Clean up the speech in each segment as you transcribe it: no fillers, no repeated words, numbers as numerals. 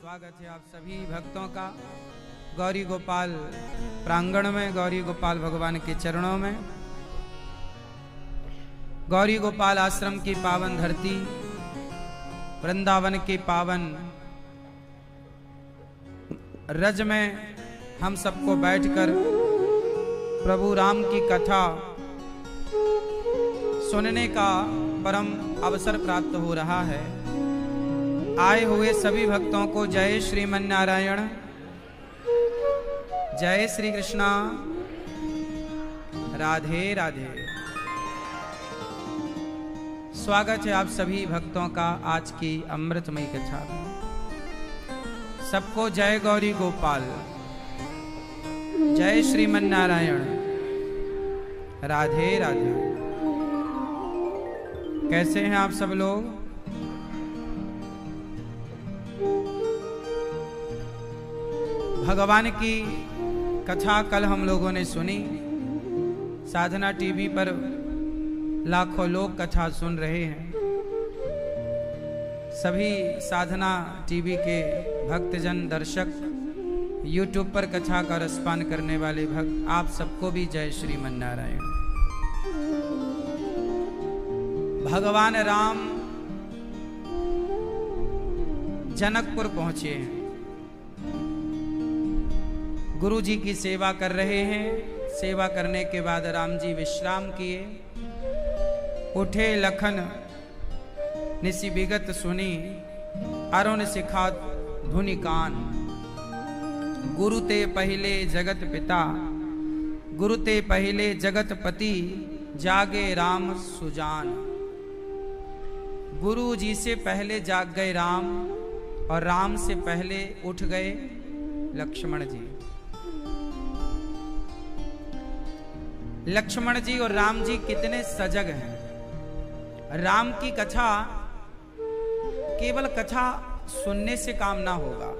स्वागत है आप सभी भक्तों का गौरी गोपाल प्रांगण में, गौरी गोपाल भगवान के चरणों में। गौरी गोपाल आश्रम की पावन धरती, वृंदावन के पावन रज में हम सबको बैठकर प्रभु राम की कथा सुनने का परम अवसर प्राप्त हो रहा है। आए हुए सभी भक्तों को जय श्रीमन नारायण, जय श्री कृष्णा, राधे राधे। स्वागत है आप सभी भक्तों का आज की अमृतमयी कथा में। सबको जय गौरी गोपाल, जय श्रीमन नारायण, राधे राधे। कैसे हैं आप सब लोग? भगवान की कथा कल हम लोगों ने सुनी। साधना टीवी पर लाखों लोग कथा सुन रहे हैं। सभी साधना टीवी के भक्तजन, दर्शक, यूट्यूब पर कथा का रसपान करने वाले भक्त, आप सबको भी जय श्रीमन नारायण। भगवान राम जनकपुर पहुंचे हैं। गुरु जी की सेवा कर रहे हैं। सेवा करने के बाद राम जी विश्राम किए। उठे लखन निसी विगत सुनी, अरुण शिखा धुनि कान। गुरु ते पहले जगत पिता, गुरु ते पहले जगत पति, जागे राम सुजान। गुरु जी से पहले जाग गए राम, और राम से पहले उठ गए लक्ष्मण जी। लक्ष्मण जी और राम जी कितने सजग हैं। राम की कथा केवल कथा सुनने से काम ना होगा।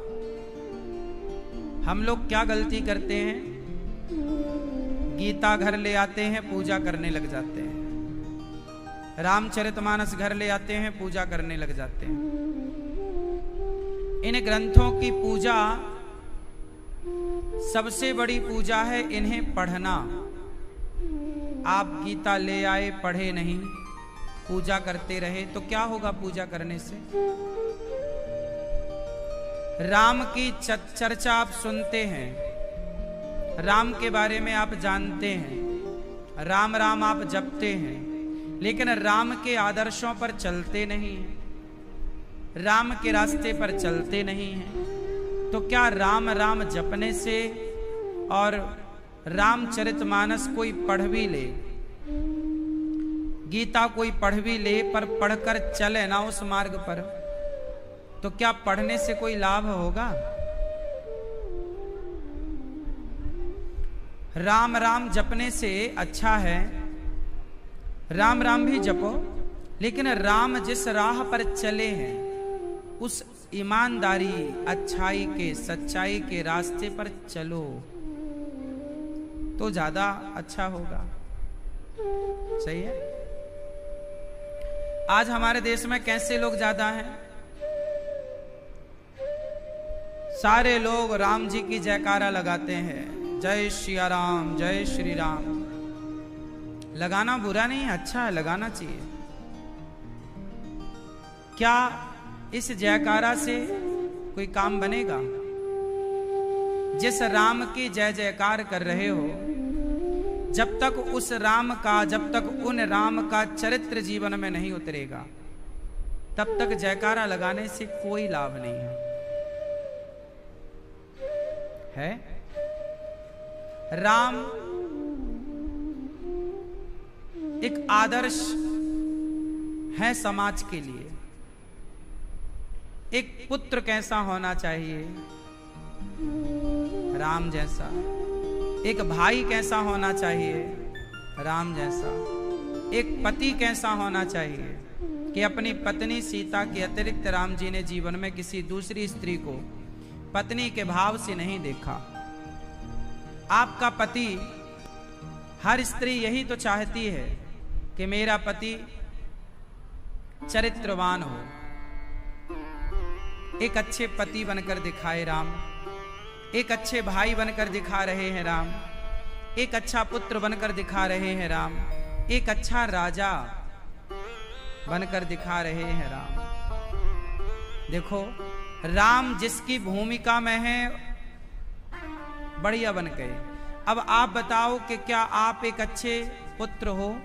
हम लोग क्या गलती करते हैं? गीता घर ले आते हैं, पूजा करने लग जाते हैं। रामचरितमानस घर ले आते हैं, पूजा करने लग जाते हैं। इन ग्रंथों की पूजा सबसे बड़ी पूजा है इन्हें पढ़ना। आप गीता ले आए, पढ़े नहीं, पूजा करते रहे तो क्या होगा पूजा करने से? राम की चर्चा आप सुनते हैं, राम के बारे में आप जानते हैं, राम राम आप जपते हैं, लेकिन राम के आदर्शों पर चलते नहीं हैं, राम के रास्ते पर चलते नहीं हैं। तो क्या राम राम जपने से और रामचरितमानस कोई पढ़ भी ले, गीता कोई पढ़ भी ले, पर पढ़कर चले ना उस मार्ग पर, तो क्या पढ़ने से कोई लाभ होगा? राम राम जपने से अच्छा है राम राम भी जपो, लेकिन राम जिस राह पर चले हैं उस ईमानदारी, अच्छाई के, सच्चाई के रास्ते पर चलो तो ज्यादा अच्छा होगा। सही है? आज हमारे देश में कैसे लोग ज्यादा हैं? सारे लोग राम जी की जयकारा लगाते हैं, जय श्री राम, जय श्री राम। लगाना बुरा नहीं, अच्छा है, लगाना चाहिए। क्या इस जयकारा से कोई काम बनेगा? जिस राम की जय जयकार कर रहे हो, जब तक उस राम का, जब तक उन राम का चरित्र जीवन में नहीं उतरेगा, तब तक जयकारा लगाने से कोई लाभ नहीं है। राम एक आदर्श है समाज के लिए। एक पुत्र कैसा होना चाहिए? राम जैसा। एक भाई कैसा होना चाहिए? राम जैसा। एक पति कैसा होना चाहिए कि अपनी पत्नी सीता के अतिरिक्त राम जी ने जीवन में किसी दूसरी स्त्री को पत्नी के भाव से नहीं देखा। आपका पति, हर स्त्री यही तो चाहती है कि मेरा पति चरित्रवान हो, एक अच्छे पति बनकर दिखाए राम, एक अच्छे भाई बनकर दिखा रहे हैं राम, एक अच्छा पुत्र बनकर दिखा रहे हैं राम, एक अच्छा राजा बनकर दिखा रहे हैं राम। देखो राम जिसकी भूमिका में है बढ़िया बन गए। अब आप बताओ कि क्या आप एक अच्छे पुत्र हो,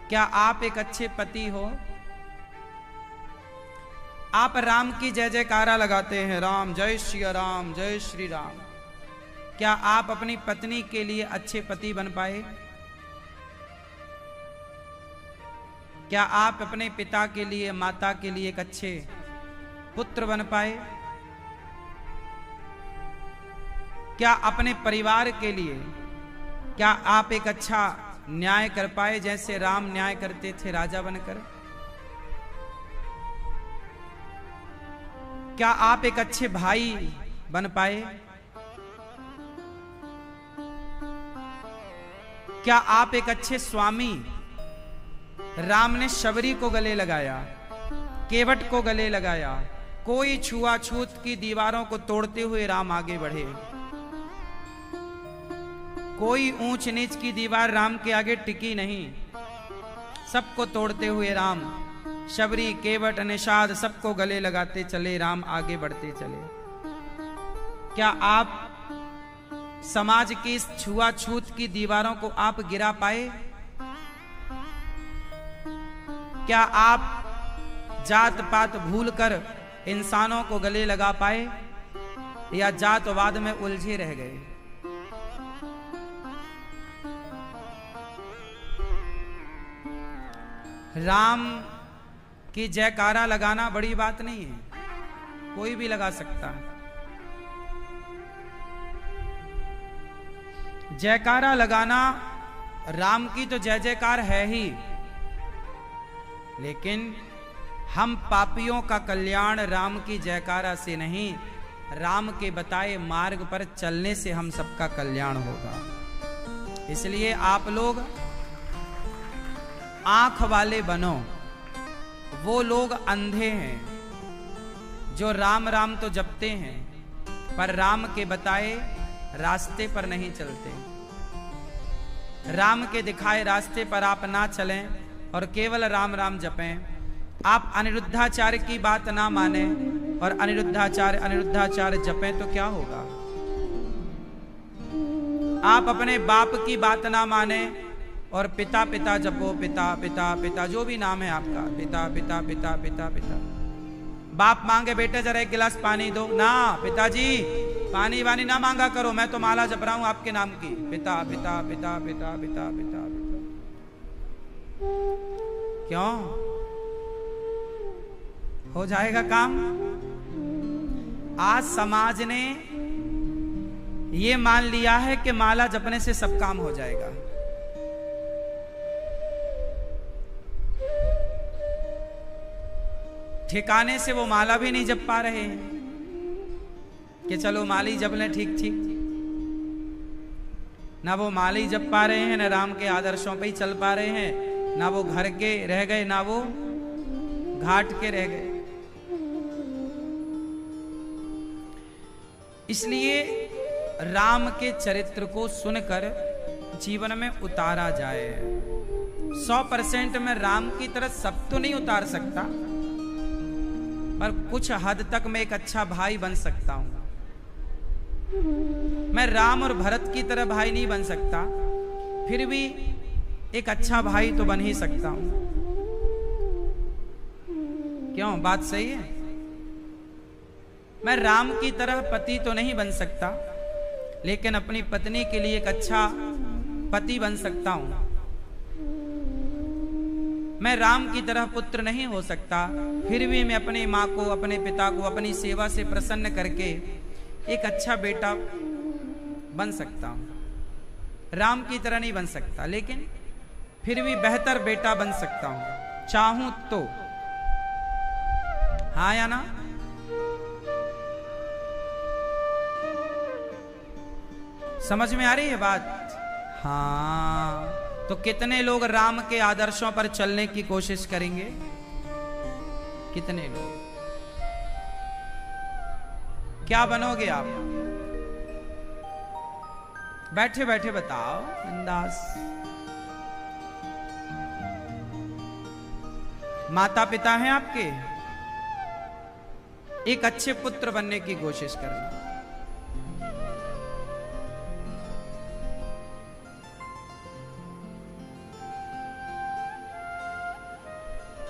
क्या आप एक अच्छे पति हो? आप राम की जय जयकारा लगाते हैं, राम जय श्री राम जय श्री राम। क्या आप अपनी पत्नी के लिए अच्छे पति बन पाए? क्या आप अपने पिता के लिए, माता के लिए एक अच्छे पुत्र बन पाए? क्या अपने परिवार के लिए क्या आप एक अच्छा न्याय कर पाए, जैसे राम न्याय करते थे राजा बनकर? क्या आप एक अच्छे भाई बन पाए? क्या आप एक अच्छे स्वामी? राम ने शबरी को गले लगाया, केवट को गले लगाया, कोई छुआछूत की दीवारों को तोड़ते हुए राम आगे बढ़े। कोई ऊंच नीच की दीवार राम के आगे टिकी नहीं, सबको तोड़ते हुए राम शबरी, केवट, निषाद सबको गले लगाते चले, राम आगे बढ़ते चले। क्या आप समाज की इस छुआछूत की दीवारों को आप गिरा पाए? क्या आप जात पात भूलकर इंसानों को गले लगा पाए, या जातवाद में उलझे रह गए? राम की जयकारा लगाना बड़ी बात नहीं है, कोई भी लगा सकता है। जयकारा लगाना, राम की तो जय जयकार है ही, लेकिन हम पापियों का कल्याण राम की जयकारा से नहीं, राम के बताए मार्ग पर चलने से हम सबका कल्याण होगा। इसलिए आप लोग आंख वाले बनो। वो लोग अंधे हैं जो राम राम तो जपते हैं, पर राम के बताए रास्ते पर नहीं चलते। राम के दिखाए रास्ते पर आप ना चलें और केवल राम राम जपें। आप अनिरुद्धाचार्य की बात ना माने और अनिरुद्धाचार्य जपें तो क्या होगा? आप अपने बाप की बात ना माने और पिता पिता जपो, पिता पिता पिता, जो भी नाम है आपका, पिता पिता पिता पिता पिता। बाप मांगे बेटे जरा एक गिलास पानी दो, ना पिताजी पानी वानी ना मांगा करो, मैं तो माला जप रहा हूं आपके नाम की। पिता पिता पिता पिता पिता पिता पिता। क्यों? हो जाएगा काम? आज समाज ने ये मान लिया है कि माला जपने से सब काम हो जाएगा। ठिकाने से वो माला भी नहीं जप पा रहे हैं कि चलो माली जप लें, ठीक ठीक। ना वो माली जप पा रहे हैं, ना राम के आदर्शों पे ही चल पा रहे हैं, ना वो घर के रह गए, ना वो घाट के रह गए। इसलिए राम के चरित्र को सुनकर जीवन में उतारा जाए। 100% में राम की तरह सब तो नहीं उतार सकता, पर कुछ हद तक मैं एक अच्छा भाई बन सकता हूं। मैं राम और भरत की तरह भाई नहीं बन सकता, फिर भी एक अच्छा भाई तो बन ही सकता हूं। क्यों? बात सही है। मैं राम की तरह पति तो नहीं बन सकता, लेकिन अपनी पत्नी के लिए एक अच्छा पति बन सकता हूं। मैं राम की तरह पुत्र नहीं हो सकता, फिर भी मैं अपनी माँ को, अपने पिता को अपनी सेवा से प्रसन्न करके एक अच्छा बेटा बन सकता हूं। राम की तरह नहीं बन सकता, लेकिन फिर भी बेहतर बेटा बन सकता हूं, चाहूं तो। हाँ या ना? समझ में आ रही है बात? हाँ। तो कितने लोग राम के आदर्शों पर चलने की कोशिश करेंगे? कितने लोग? क्या बनोगे आप? बैठे बैठे बताओ बिंदास। माता पिता हैं आपके, एक अच्छे पुत्र बनने की कोशिश करना।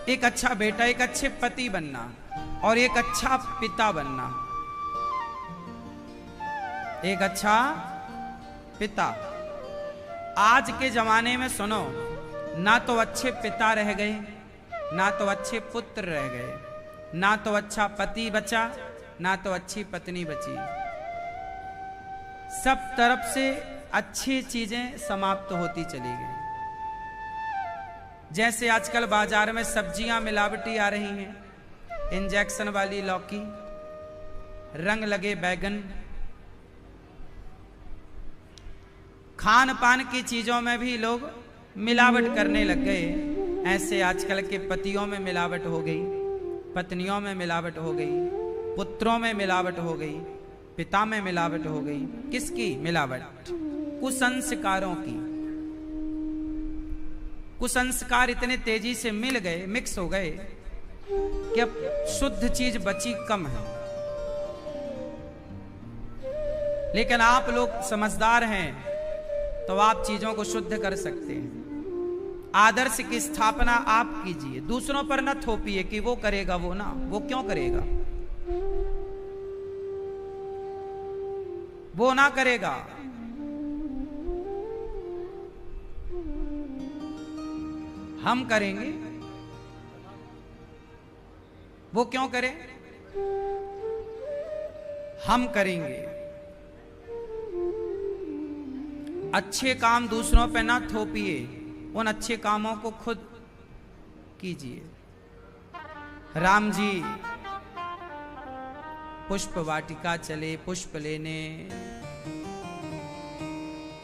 एक अच्छा बेटा, एक अच्छे पति बनना और एक अच्छा पिता बनना। एक अच्छा पिता। आज के जमाने में सुनो, ना तो अच्छे पिता रह गए, ना तो अच्छे पुत्र रह गए, ना तो अच्छा पति बचा, ना तो अच्छी पत्नी बची। सब तरफ से अच्छी चीजें समाप्त होती चली गई। जैसे आजकल बाजार में सब्जियां मिलावटी आ रही हैं, इंजेक्शन वाली लौकी, रंग लगे बैगन, खान पान की चीजों में भी लोग मिलावट करने लग गए। ऐसे आजकल के पतियों में मिलावट हो गई, पत्नियों में मिलावट हो गई, पुत्रों में मिलावट हो गई, पिता में मिलावट हो गई। किसकी मिलावट? कुसंस्कारों की। कुसंस्कार इतने तेजी से मिल गए, मिक्स हो गए कि अब शुद्ध चीज बची कम है। लेकिन आप लोग समझदार हैं तो आप चीजों को शुद्ध कर सकते हैं। आदर्श की स्थापना आप कीजिए, दूसरों पर न थोपिए कि वो करेगा, वो ना, वो क्यों करेगा, वो ना करेगा। हम करेंगे, वो क्यों करे? हम करेंगे। अच्छे काम दूसरों पे ना थोपिए, उन अच्छे कामों को खुद कीजिए। राम जी पुष्प वाटिका चले पुष्प लेने।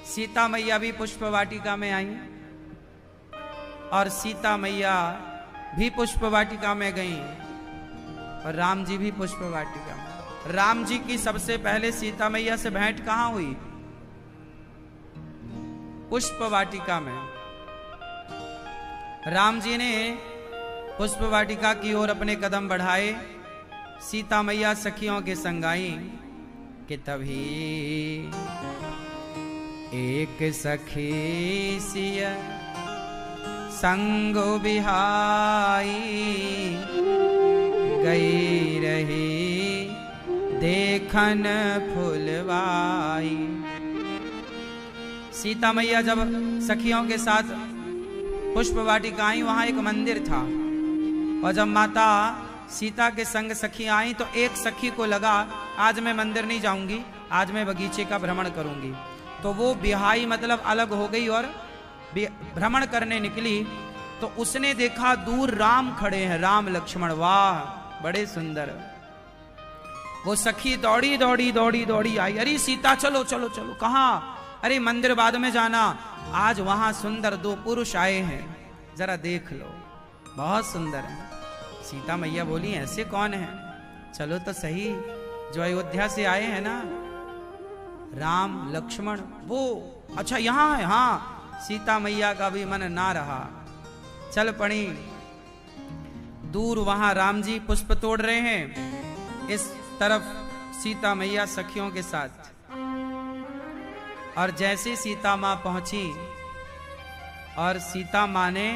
सीता मैया भी पुष्प वाटिका में आई और सीता मैया भी पुष्प वाटिका में गई और राम जी भी पुष्प वाटिका में। राम जी की सबसे पहले सीता मैया से भेंट कहां हुई? पुष्प वाटिका में। राम जी ने पुष्प वाटिका की ओर अपने कदम बढ़ाए, सीता मैया सखियों के संग आई कि तभी एक सखी सिया संगो बिहाई, गई रही देखन फुलवाई। सीता मैया जब सखियों के साथ पुष्प वाटिका आई, वहां एक मंदिर था और जब माता सीता के संग सखी आई तो एक सखी को लगा आज मैं मंदिर नहीं जाऊंगी, आज मैं बगीचे का भ्रमण करूंगी। तो वो बिहाई मतलब अलग हो गई और भ्रमण करने निकली। तो उसने देखा दूर राम खड़े हैं, राम लक्ष्मण, वाह बड़े सुंदर। वो सखी दौड़ी दौड़ी दौड़ी दौड़ी आई, अरे सीता चलो चलो चलो। कहाँ? अरे मंदिर बाद में जाना, आज वहां सुंदर दो पुरुष आए हैं, जरा देख लो, बहुत सुंदर है। सीता मैया बोली ऐसे कौन है? चलो तो सही, जो अयोध्या से आए हैं ना, राम लक्ष्मण। वो अच्छा यहां है? हाँ। सीता मैया का भी मन ना रहा, चल पड़ी। दूर वहां राम जी पुष्प तोड़ रहे हैं, इस तरफ सीता मैया सखियों के साथ। और जैसे सीता मां पहुंची और सीता मां ने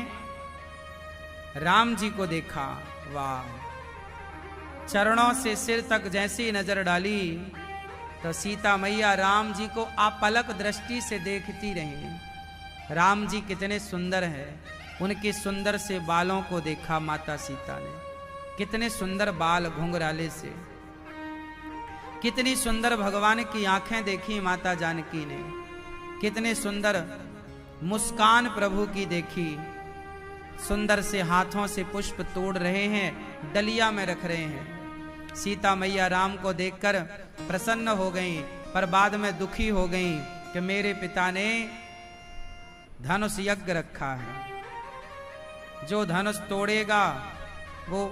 राम जी को देखा, वाह, चरणों से सिर तक जैसी नजर डाली तो सीता मैया राम जी को अपलक दृष्टि से देखती रही। राम जी कितने सुंदर हैं, उनके सुंदर से बालों को देखा माता सीता ने, कितने सुंदर बाल घुंघराले से, कितनी सुंदर भगवान की आंखें देखी माता जानकी ने, कितने सुंदर मुस्कान प्रभु की देखी। सुंदर से हाथों से पुष्प तोड़ रहे हैं, डलिया में रख रहे हैं। सीता मैया राम को देखकर प्रसन्न हो गईं, पर बाद में दुखी हो गईं कि मेरे पिता ने धनुष यज्ञ रखा है, जो धनुष तोड़ेगा वो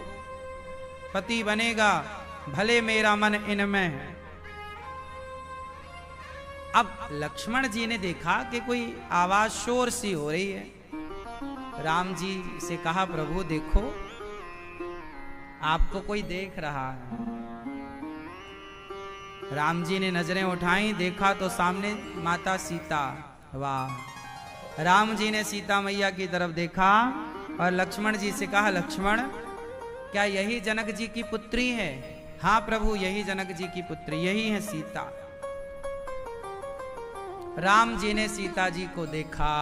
पति बनेगा, भले मेरा मन इनमें है अब लक्ष्मण जी ने देखा कि कोई आवाज शोर सी हो रही है। राम जी से कहा, प्रभु देखो, आपको कोई देख रहा है। राम जी ने नजरें उठाई, देखा तो सामने माता सीता। वाह! राम जी ने सीता मैया की तरफ देखा और लक्ष्मण जी से कहा, लक्ष्मण, क्या यही जनक जी की पुत्री है? हाँ प्रभु, यही जनक जी की पुत्री, यही है सीता। राम जी ने सीता जी को देखा,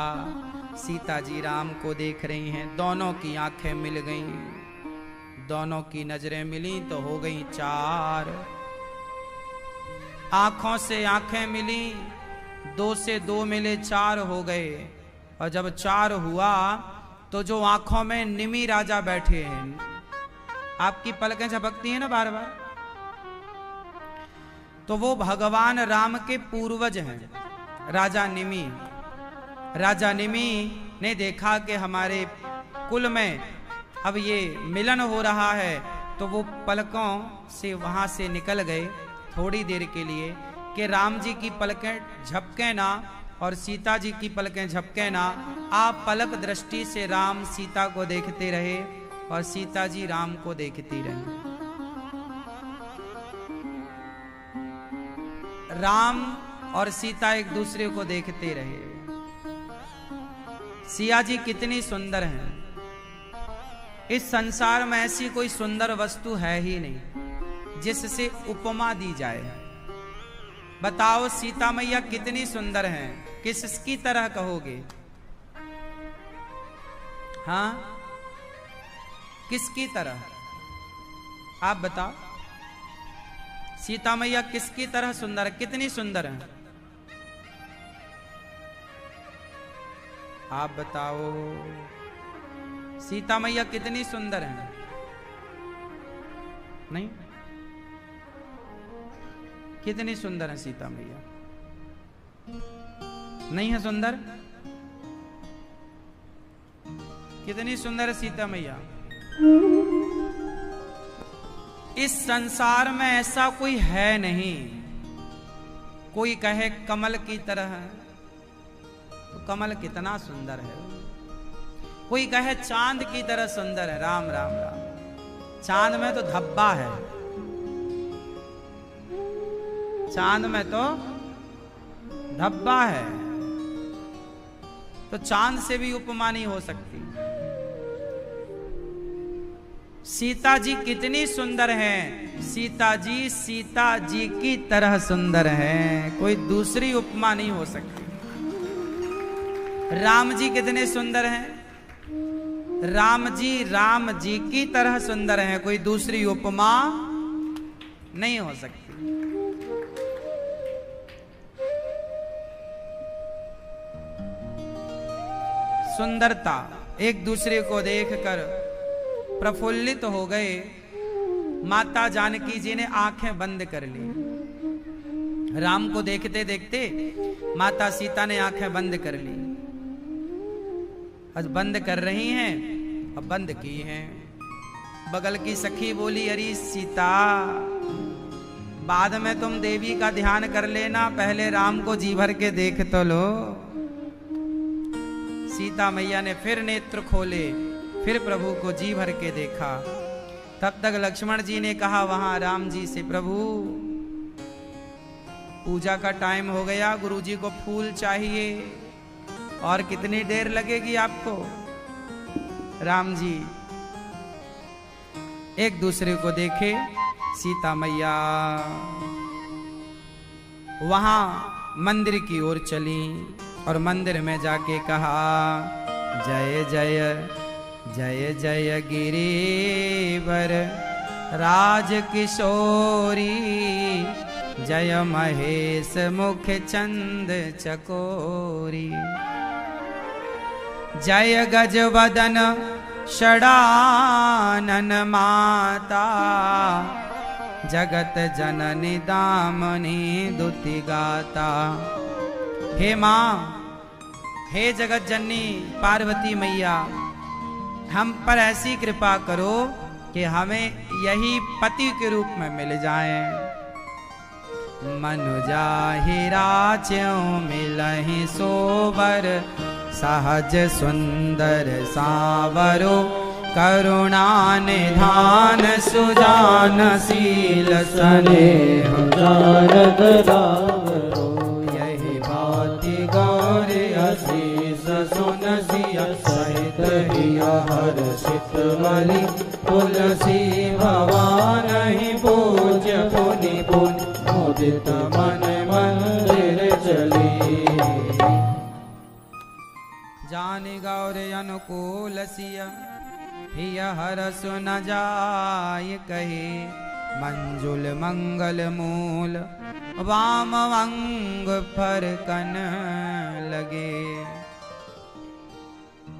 सीता जी राम को देख रही हैं। दोनों की आंखें मिल गईं, दोनों की नजरें मिली तो हो गई चार। आंखों से आंखें मिली, दो से दो मिले, चार हो गए। और जब चार हुआ तो जो आंखों में निमि राजा बैठे हैं, आपकी पलकें झपकती हैं ना बार बार, तो वो भगवान राम के पूर्वज हैं, राजा निमि। राजा निमि ने देखा कि हमारे कुल में अब ये मिलन हो रहा है, तो वो पलकों से वहां से निकल गए थोड़ी देर के लिए, कि राम जी की पलकें झपके ना और सीता जी की पलकें झपके ना। आप पलक दृष्टि से राम सीता को देखते रहे और सीता जी राम को देखती रही। राम और सीता एक दूसरे को देखते रहे। सिया जी कितनी सुंदर हैं। इस संसार में ऐसी कोई सुंदर वस्तु है ही नहीं जिससे उपमा दी जाए। बताओ सीता मैया कितनी सुंदर हैं, किसकी तरह कहोगे? हाँ, किसकी तरह? आप बताओ, सीता मैया किसकी तरह सुंदर है? कितनी सुंदर है? आप बताओ, सीता मैया कितनी सुंदर है? नहीं? कितनी सुंदर है सीता मैया? नहीं है सुंदर? कितनी सुंदर है सीता मैया? इस संसार में ऐसा कोई है नहीं। कोई कहे कमल की तरह है, तो कमल कितना सुंदर है। कोई कहे चांद की तरह सुंदर है। राम राम राम। चांद में तो धब्बा है, चांद में तो धब्बा है, तो चांद से भी उपमा नहीं हो सकती। सीता जी कितनी सुंदर हैं। सीता जी की तरह सुंदर हैं, कोई दूसरी उपमा नहीं हो सकती। राम जी कितने सुंदर हैं। राम जी की तरह सुंदर हैं, कोई दूसरी उपमा नहीं हो सकती। सुंदरता, एक दूसरे को देखकर प्रफुल्लित हो गए। माता जानकी जी ने आंखें बंद कर ली। राम को देखते देखते माता सीता ने आंखें बंद कर ली। आज बंद कर रही हैं, अब बंद की हैं। बगल की सखी बोली, अरे सीता, बाद में तुम देवी का ध्यान कर लेना, पहले राम को जी भर के देख तो लो। सीता मैया ने फिर नेत्र खोले, फिर प्रभु को जी भर के देखा। तब तक लक्ष्मण जी ने कहा वहां राम जी से, प्रभु पूजा का टाइम हो गया, गुरुजी को फूल चाहिए, और कितनी देर लगेगी आपको? राम जी एक दूसरे को देखे। सीता मैया वहां मंदिर की ओर चली और मंदिर में जाके कहा, जय जय जय जय गिरिवर राजकिशोरी, जय महेश मुख चंद चकोरी, जय गजवदन षडानन माता, जगत जननी दामनी दुति गाता। हे माँ, हे जगत जननी पार्वती मैया, हम पर ऐसी कृपा करो कि हमें यही पति के रूप में मिल जाएं। मनुजाहि राच्यों मिलहि सोबर, सहज सुंदर सावरो, करुणा निधान सुजान शील स्नेह जानत रावरो। यही भांति गौरी असीस सुन सिया सहित हिया हर्षित बलि, तुलसी भवान ही पूज्य पुनि पुनि, मुदित मन मंदिर चली। जानि गौरी अनुकूल सिया हिय हरस न जाय कहे, मंजुल मंगल मूल वाम अंग फरकन लगे।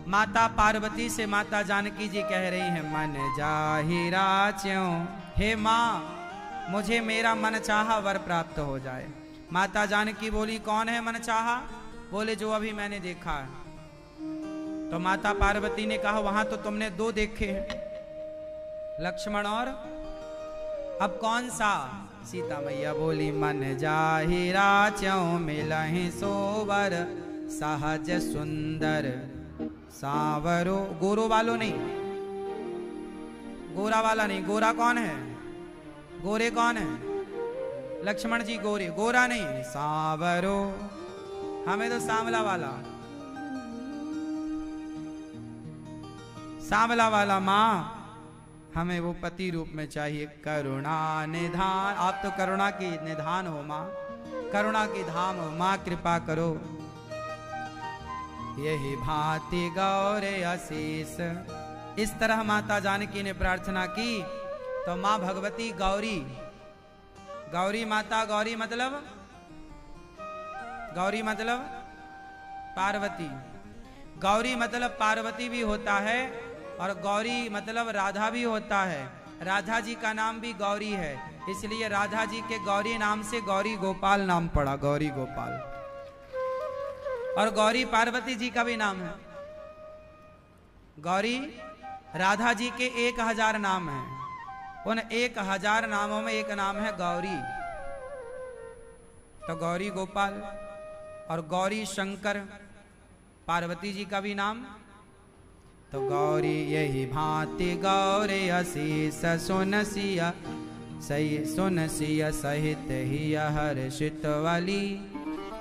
माता पार्वती से माता जानकी जी कह रही हैं, मन जाहि राच्यों, हे माँ मुझे मेरा मन चाहा वर प्राप्त हो जाए। माता जानकी बोली, कौन है मन चाहा? बोले, जो अभी मैंने देखा है। तो माता पार्वती ने कहा, वहां तो तुमने दो देखे हैं, लक्ष्मण और अब कौन सा? सीता मैया बोली, मन जाहि राच्यों मिलहि सोबर, सहज सुंदर सावरो। गोरो वालो नहीं, गोरा वाला नहीं। गोरा कौन है? गोरे कौन है? लक्ष्मण जी गोरे। गोरा नहीं, सावरो। हमें तो सांवला वाला, सांवला वाला माँ हमें वो पति रूप में चाहिए। करुणा निधान, आप तो करुणा की निधान हो माँ, करुणा की धाम हो माँ, कृपा करो। यही भांति गौरे आशीष, इस तरह माता जानकी ने प्रार्थना की तो माँ भगवती गौरी, गौरी माता, गौरी मतलब, गौरी मतलब पार्वती, गौरी मतलब पार्वती भी होता है और गौरी मतलब राधा भी होता है। राधा जी का नाम भी गौरी है, इसलिए राधा जी के गौरी नाम से गौरी गोपाल नाम पड़ा, गौरी गोपाल। और गौरी पार्वती जी का भी नाम है। गौरी राधा जी के 1000 नाम हैं, उन 1000 नामों में एक नाम है गौरी। तो गौरी गोपाल और गौरी शंकर पार्वती जी का भी नाम। तो गौरी यही भांति गौरे असीस सुन सिया, सही सुन सिया सहित ही हर्षित वाली,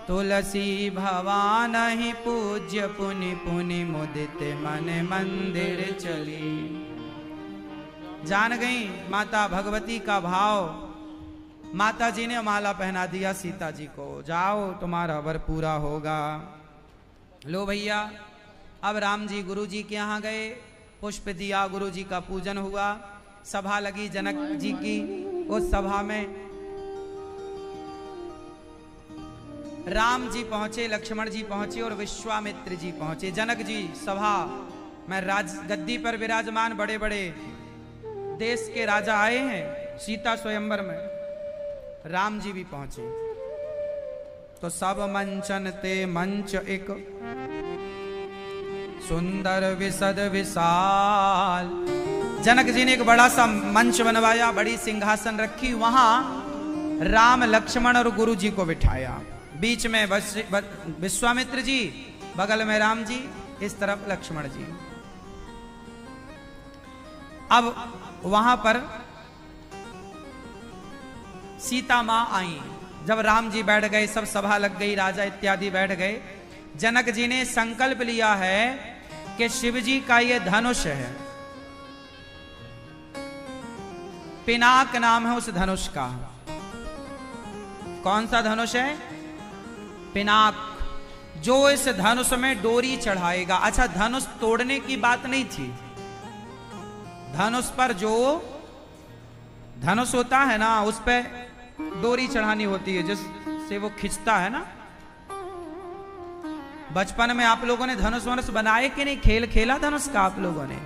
तुलसी भवान ही पूज्य पुनि पुनि, मुदित मन मंदिर चली। जान गई माता भगवती का भाव। माता जी ने माला पहना दिया सीता जी को, जाओ तुम्हारा वर पूरा होगा। लो भैया, अब राम जी गुरु जी के यहाँ गए, पुष्प दिया, गुरु जी का पूजन हुआ, सभा लगी जनक जी की। उस सभा में राम जी पहुंचे, लक्ष्मण जी पहुंचे और विश्वामित्र जी पहुंचे। जनक जी सभा में राज गद्दी पर विराजमान, बड़े बड़े देश के राजा आए हैं, सीता स्वयंवर में राम जी भी पहुंचे। तो सब मंचन ते मंच एक सुंदर विशद विशाल। जनक जी ने एक बड़ा सा मंच बनवाया, बड़ी सिंहासन रखी, वहां राम लक्ष्मण और गुरु जी को बिठाया। बीच में विश्वामित्र जी, बगल में राम जी, इस तरफ लक्ष्मण जी। अब वहां पर सीता मां आई। जब राम जी बैठ गए, सब सभा लग गई, राजा इत्यादि बैठ गए। जनक जी ने संकल्प लिया है कि शिव जी का ये धनुष है, पिनाक नाम है उस धनुष का। कौन सा धनुष है? पिनाक। जो इस धनुष में डोरी चढ़ाएगा। अच्छा, धनुष तोड़ने की बात नहीं थी, धनुष पर जो धनुष होता है ना, उस पे डोरी चढ़ानी होती है जिससे वो खिंचता है ना। बचपन में आप लोगों ने धनुष वनुष बनाए कि नहीं? खेल खेला धनुष का आप लोगों ने?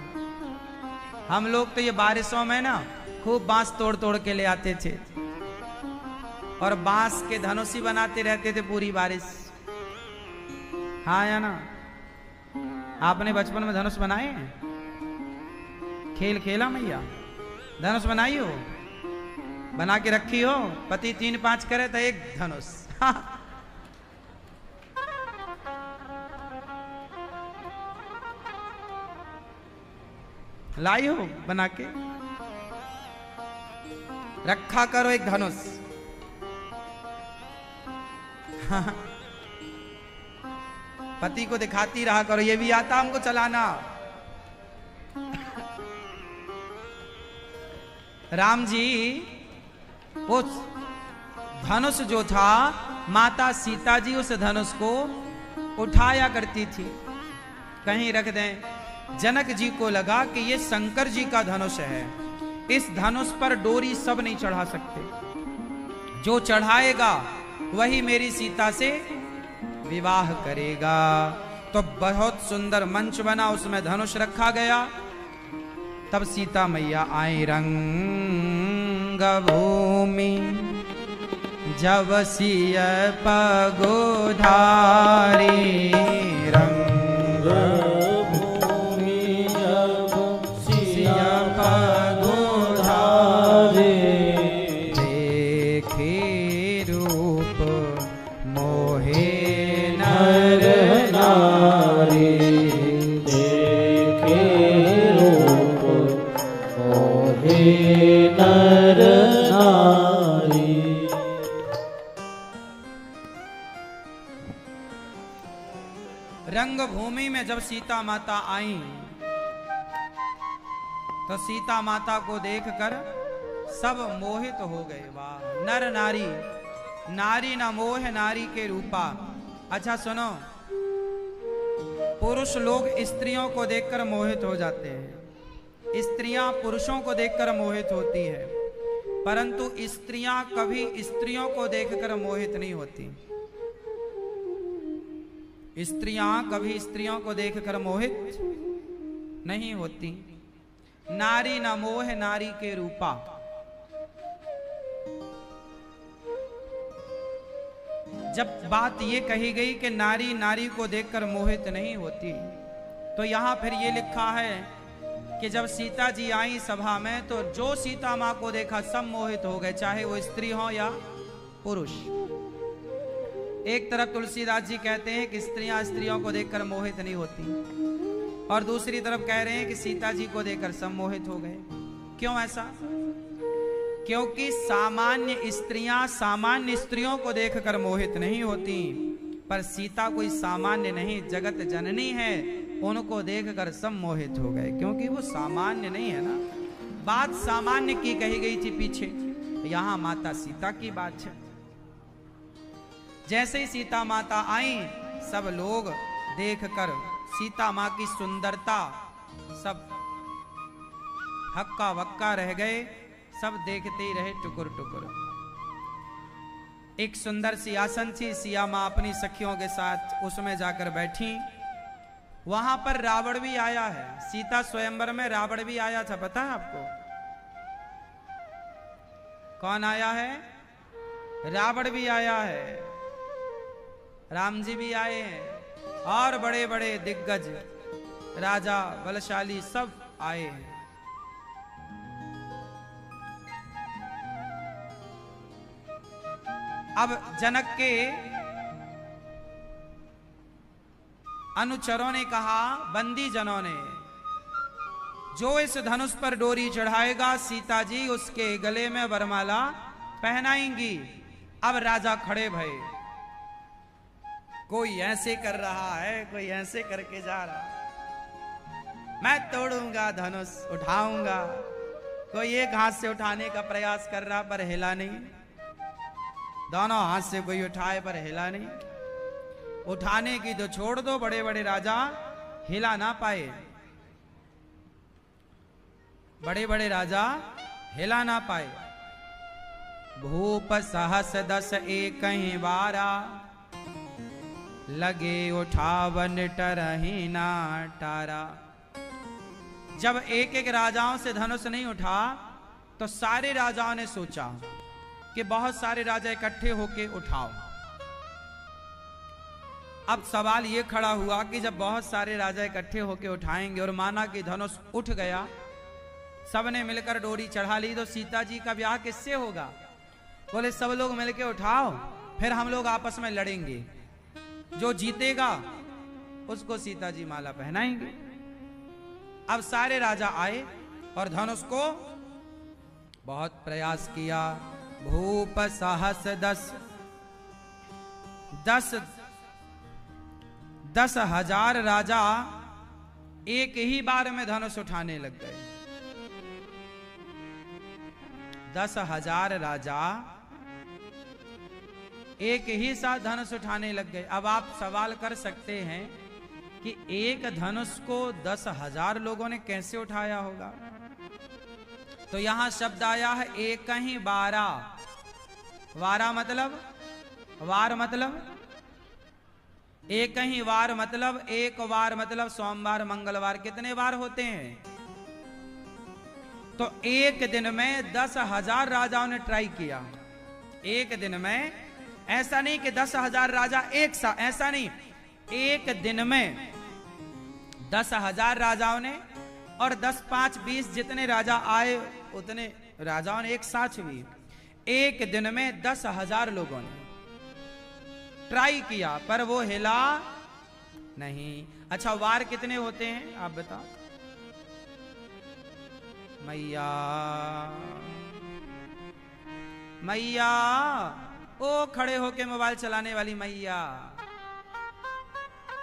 हम लोग तो ये बारिशों में ना खूब बांस तोड़ तोड़ के ले आते थे और बांस के धनुष ही बनाते रहते थे पूरी बारिश। हाँ या ना? आपने बचपन में धनुष बनाए हैं? खेल खेला मैया? धनुष बनाई हो? बना के रखी हो, पति 3-5 करे तो एक धनुष। लाई हो बना के रखा करो एक धनुष। पति को दिखाती रहा करो, ये भी आता हमको चलाना। राम जी वो धनुष जो था, माता सीता जी उस धनुष को उठाया करती थी, कहीं रख दें। जनक जी को लगा कि ये शंकर जी का धनुष है, इस धनुष पर डोरी सब नहीं चढ़ा सकते, जो चढ़ाएगा वही मेरी सीता से विवाह करेगा। तो बहुत सुंदर मंच बना, उसमें धनुष रखा गया। तब सीता मैया आई। रंग भूमि जब सिय पगोधारी, रंग भूमि जब सिय पगोधारी, देखे रूप मोहे नर नारी, देखे रूप मोहे नर नारी। रंग भूमि में जब सीता माता आई तो सीता माता को देखकर सब मोहित हो गए। वाह, नर नारी, नारी न मोह नारी के रूपा। अच्छा सुनो, पुरुष लोग स्त्रियों को देखकर मोहित हो जाते हैं, स्त्रियां पुरुषों को देखकर मोहित होती है, परंतु स्त्रियां कभी स्त्रियों को देखकर मोहित नहीं होती। स्त्रियां कभी स्त्रियों को देखकर मोहित नहीं होती। नारी न मोह नारी के रूपा। जब बात ये कही गई कि नारी नारी को देखकर मोहित नहीं होती, तो यहां फिर ये लिखा है कि जब सीता जी आई सभा में तो जो सीता मां को देखा सब मोहित हो गए, चाहे वो स्त्री हो या पुरुष। एक तरफ तुलसीदास जी कहते हैं कि स्त्रियां स्त्रियों को देखकर मोहित नहीं होती, और दूसरी तरफ कह रहे हैं कि सीता जी को देखकर सब मोहित हो गए। क्यों ऐसा? क्योंकि सामान्य स्त्रियां सामान्य स्त्रियों को देखकर मोहित नहीं होती, पर सीता कोई सामान्य नहीं, जगत जननी है, उनको देखकर सब मोहित हो गए, क्योंकि वो सामान्य नहीं है ना। बात सामान्य की कही गई थी पीछे, यहां माता सीता की बात है। जैसे ही सीता माता आई, सब लोग देखकर सीता मां की सुंदरता सब हक्का वक्का रह गए, सब देखते ही रहे टुकुर टुकुर। एक सुंदर सी आसन थी, सिया मां अपनी सखियों के साथ उसमें जाकर बैठी। वहां पर रावण भी आया है, सीता स्वयंवर में रावण भी आया था, पता है आपको? कौन आया है? रावण भी आया है, राम जी भी आए हैं, और बड़े बड़े दिग्गज राजा बलशाली सब आए हैं। अब जनक के अनुचरों ने कहा, बंदी जनों ने, जो इस धनुष पर डोरी चढ़ाएगा सीता जी उसके गले में वरमाला पहनाएंगी। अब राजा खड़े भये, कोई ऐसे कर रहा है, कोई ऐसे करके जा रहा है, मैं तोड़ूंगा धनुष, उठाऊंगा। कोई एक हाथ से उठाने का प्रयास कर रहा पर हिला नहीं, दोनों हाथ से कोई उठाए पर हिला नहीं। उठाने की तो छोड़ दो, बड़े बड़े राजा हिला ना पाए, बड़े बड़े राजा हिला ना पाए। भूप सहस दस एक बारा, लगे उठावन टरही ना टारा। जब एक एक राजाओं से धनुष नहीं उठा तो सारे राजाओं ने सोचा कि बहुत सारे राजा इकट्ठे होके उठाओ। अब सवाल ये खड़ा हुआ कि जब बहुत सारे राजा इकट्ठे होके उठाएंगे और माना कि धनुष उठ गया, सबने मिलकर डोरी चढ़ा ली, तो सीता जी का ब्याह किससे होगा? बोले सब लोग मिलके उठाओ, फिर हम लोग आपस में लड़ेंगे, जो जीतेगा उसको सीता जी माला पहनाएंगे। अब सारे राजा आए और धनुष को बहुत प्रयास किया। भूप साहस 10,000 राजा एक ही बार में धनुष उठाने लग गए। 10,000 राजा एक ही साथ धनुष उठाने लग गए। अब आप सवाल कर सकते हैं कि एक धनुष को 10,000 लोगों ने कैसे उठाया होगा? तो यहां शब्द आया है एक ही 12। वारा मतलब, वार मतलब एक ही वार मतलब, एक वार मतलब सोमवार मंगलवार, कितने वार होते हैं? तो एक दिन में 10,000 राजाओं ने ट्राई किया। एक दिन में, ऐसा नहीं कि 10,000 राजा एक साथ, ऐसा नहीं, एक दिन में 10,000 राजाओं ने, और 10, 5, 20 जितने राजा आए उतने राजाओं ने एक साथ भी एक दिन में 10,000 लोगों ने ट्राई किया, पर वो हिला नहीं। अच्छा, वार कितने होते हैं आप बताओ? मैया मैया, ओ खड़े होके मोबाइल चलाने वाली मैया,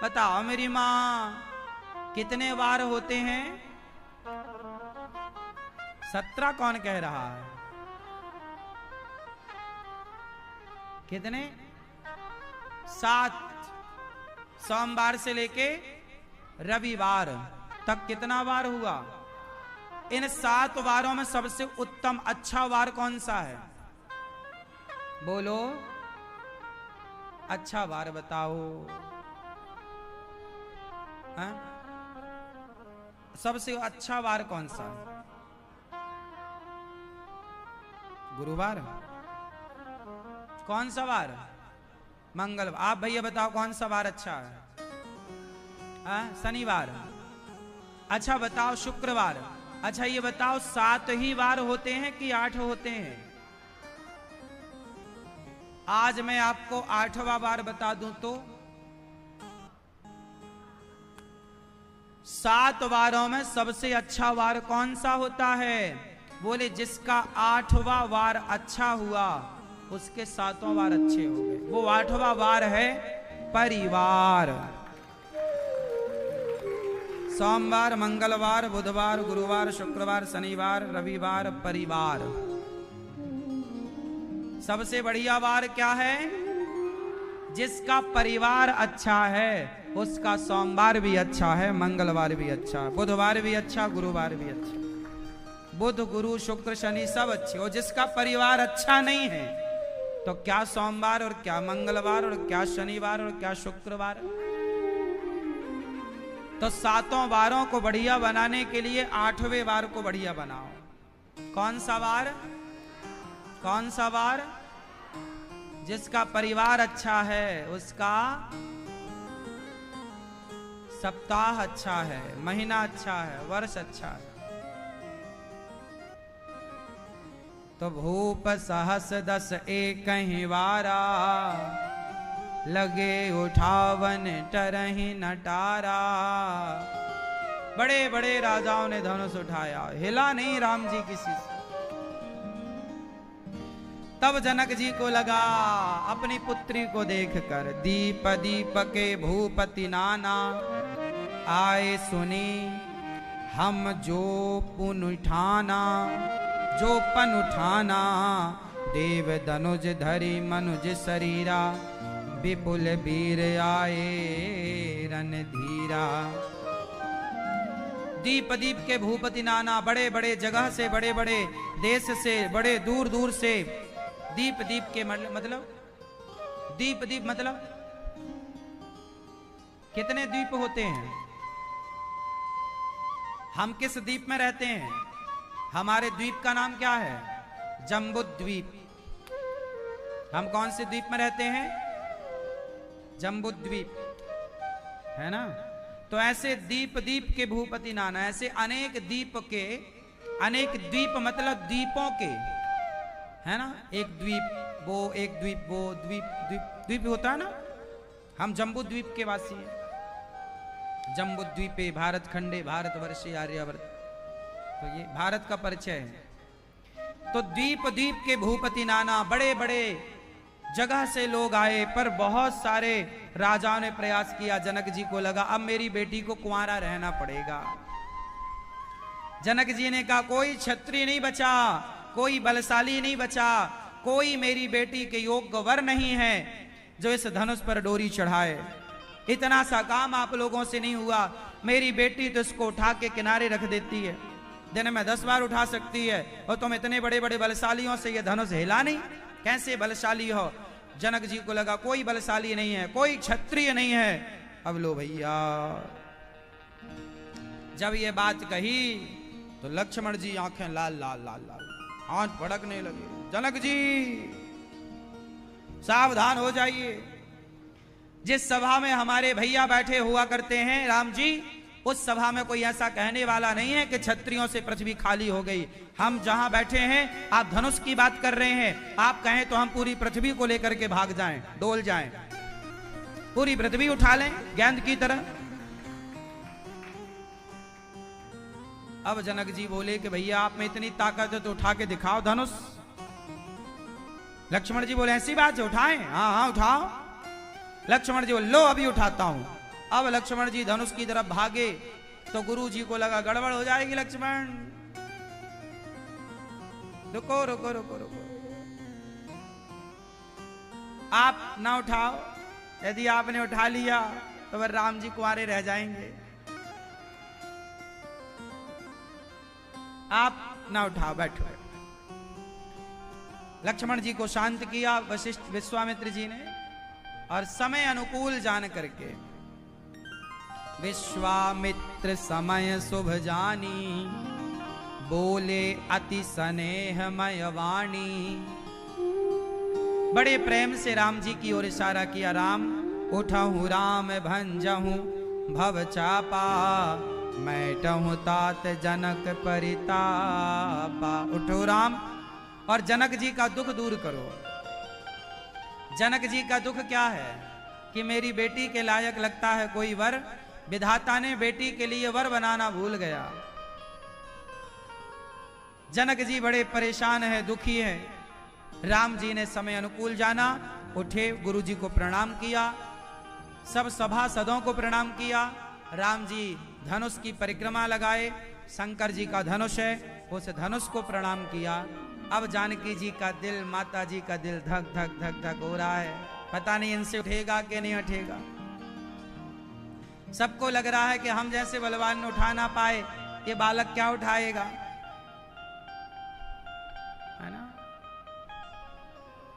बताओ मेरी माँ, कितने वार होते हैं? 17 कौन कह रहा है? कितने? 7। सोमवार से लेके रविवार तक कितना वार हुआ? इन 7 वारों में सबसे उत्तम अच्छा वार कौन सा है? बोलो, अच्छा वार बताओ। हाँ? सबसे अच्छा वार कौन सा है? गुरुवार? कौन सा वार? मंगलवार। आप भैया बताओ कौन सा वार अच्छा है? शनिवार। अच्छा बताओ शुक्रवार। अच्छा ये बताओ 7 ही वार होते हैं कि 8 होते हैं? आज मैं आपको 8वां वार बता दूं तो 7 वारों में सबसे अच्छा वार कौन सा होता है? बोले जिसका 8वां वार अच्छा हुआ उसके 7वां वार अच्छे हो गए। वो 8वां वार है परिवार। सोमवार, मंगलवार, बुधवार, गुरुवार, शुक्रवार, शनिवार, रविवार, परिवार। सबसे बढ़िया वार क्या है? जिसका परिवार अच्छा है उसका सोमवार भी अच्छा है, मंगलवार भी अच्छा है, बुधवार भी अच्छा, गुरुवार भी अच्छा। बुध, गुरु, शुक्र, शनि सब अच्छे। और जिसका परिवार अच्छा नहीं है तो क्या सोमवार और क्या मंगलवार और क्या शनिवार और क्या शुक्रवार। तो 7 वारों को बढ़िया बनाने के लिए 8वें वार को बढ़िया बनाओ। कौन सा वार? कौन सा वार? जिसका परिवार अच्छा है उसका सप्ताह अच्छा है, महीना अच्छा है, वर्ष अच्छा है। तो भूप सहस 10 एक ही वारा, लगे उठावन टरहि नटारा। बड़े बड़े राजाओं ने धनुष उठाया, हिला नहीं राम जी किसी से। तब जनक जी को लगा अपनी पुत्री को देखकर, दीप दीप के भूपति नाना, आए सुनी हम जो पुन उठाना, जो पन उठाना, देव धनुज धरी मनुज शरीरा, विपुल वीर आए रणधीरा। दीप दीप के भूपति नाना, बड़े बड़े जगह से, बड़े बड़े देश से, बड़े दूर दूर से। दीप दीप के मतलब, दीप दीप मतलब कितने द्वीप होते हैं? हम किस द्वीप में रहते हैं? हमारे द्वीप का नाम क्या है? जम्बूद्वीप। हम कौन से द्वीप में रहते हैं? जम्बूद्वीप, है ना। तो ऐसे दीप दीप के भूपति नाना, ऐसे अनेक द्वीप के अनेक द्वीप मतलब द्वीपों के, है ना, एक द्वीप वो, एक द्वीप वो, द्वीप द्वीप द्वीप होता है ना। हम जम्बू द्वीप के वासी हैं। जम्बू द्वीपे भारत खंडे भारतवर्षे आर्यावर्त, तो ये भारत का परिचय है। तो द्वीप द्वीप के भूपति नाना, बड़े बड़े जगह से लोग आए, पर बहुत सारे राजाओं ने प्रयास किया। जनक जी को लगा अब मेरी बेटी को कुंवारा रहना पड़ेगा। जनक जी ने कहा कोई क्षत्रिय नहीं बचा, कोई बलशाली नहीं बचा, कोई मेरी बेटी के योग्य वर नहीं है जो इस धनुष पर डोरी चढ़ाए। इतना सा काम आप लोगों से नहीं हुआ। मेरी बेटी तो इसको उठा के किनारे रख देती है, दिन में 10 बार उठा सकती है, और तुम इतने बड़े बड़े बलशालियों से ये धनुष हिला नहीं, कैसे बलशाली हो। जनक जी को लगा कोई बलशाली नहीं है, कोई क्षत्रिय नहीं है। अब लो भैया, जब ये बात कही तो लक्ष्मण जी आंखें लाल लाल लाल लाल, हाथ भड़कने लगे। जनक जी सावधान हो जाइए, जिस सभा में हमारे भैया बैठे हुआ करते हैं राम जी, उस सभा में कोई ऐसा कहने वाला नहीं है कि क्षत्रियों से पृथ्वी खाली हो गई। हम जहां बैठे हैं, आप धनुष की बात कर रहे हैं, आप कहें तो हम पूरी पृथ्वी को लेकर के भाग जाएं, डोल जाएं, पूरी पृथ्वी उठा लें गेंद की तरह। अब जनक जी बोले कि भैया आप में इतनी ताकत है तो उठा के दिखाओ धनुष। लक्ष्मण जी बोले ऐसी बात है, उठाएं? हाँ हाँ उठाओ। लक्ष्मण जी बोले लो अभी उठाता हूं। अब लक्ष्मण जी धनुष की तरफ भागे तो गुरु जी को लगा गड़बड़ हो जाएगी। लक्ष्मण रुको रुको रुको रुको, आप ना उठाओ, यदि आपने उठा लिया तो फिर राम जी कुंवारे रह जाएंगे। आप ना उठाओ, बैठो। लक्ष्मण जी को शांत किया वशिष्ठ विश्वामित्र जी ने, और समय अनुकूल जान करके विश्वामित्र समय शुभ जानी, बोले अति स्नेहमय वाणी। बड़े प्रेम से राम जी की ओर इशारा किया। राम उठहूं राम भंजहूं भव चापा, मैटहूं तात जनक परितापा। उठो राम और जनक जी का दुख दूर करो। जनक जी का दुख क्या है कि मेरी बेटी के लायक लगता है कोई वर, विधाता ने बेटी के लिए वर बनाना भूल गया। जनक जी बड़े परेशान है, दुखी है। राम जी ने समय अनुकूल जाना, उठे, गुरु जी को प्रणाम किया, सब सभासदों को प्रणाम किया। राम जी धनुष की परिक्रमा लगाए, शंकर जी का धनुष है, उस धनुष को प्रणाम किया। अब जानकी जी का दिल, माता जी का दिल धक धक धक धक हो रहा है, पता नहीं इनसे उठेगा कि नहीं उठेगा। सबको लग रहा है कि हम जैसे बलवान उठा ना पाए, ये बालक क्या उठाएगा, है ना।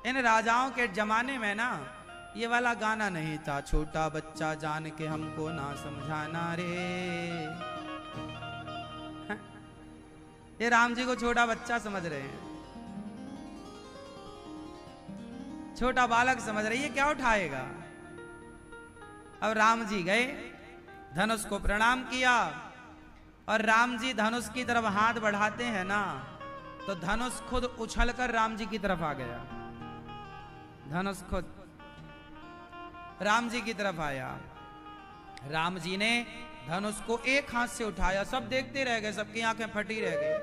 इन राजाओं के जमाने में ना ये वाला गाना नहीं था, छोटा बच्चा जान के हमको ना समझाना रे। ये राम जी को छोटा बच्चा समझ रहे हैं, छोटा बालक समझ रहे, ये क्या उठाएगा। अब राम जी गए, धनुष को प्रणाम किया, और राम जी धनुष की तरफ हाथ बढ़ाते हैं ना, तो धनुष खुद उछलकर राम जी की तरफ आ गया। धनुष खुद राम जी की तरफ आया। राम जी ने धनुष को एक हाथ से उठाया, सब देखते रह गए, सबकी आंखें फटी रह गई।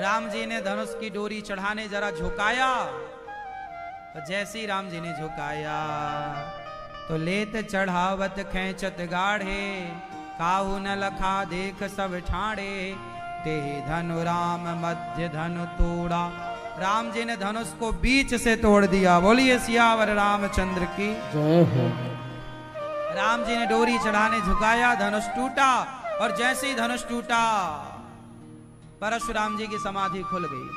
राम जी ने धनुष की डोरी चढ़ाने जरा झुकाया, तो जैसे ही राम जी ने झुकाया तो लेत चढ़ावत खेचत गाढ़े, काहू न लखा देख सब ठाड़े, ते धनु राम मध्य धनु तोड़ा। राम जी ने धनुष को बीच से तोड़ दिया। बोलिए सियावर रामचंद्र की जय हो। राम जी ने डोरी चढ़ाने झुकाया, धनुष टूटा, और जैसे ही धनुष टूटा परशुराम जी की समाधि खुल गई।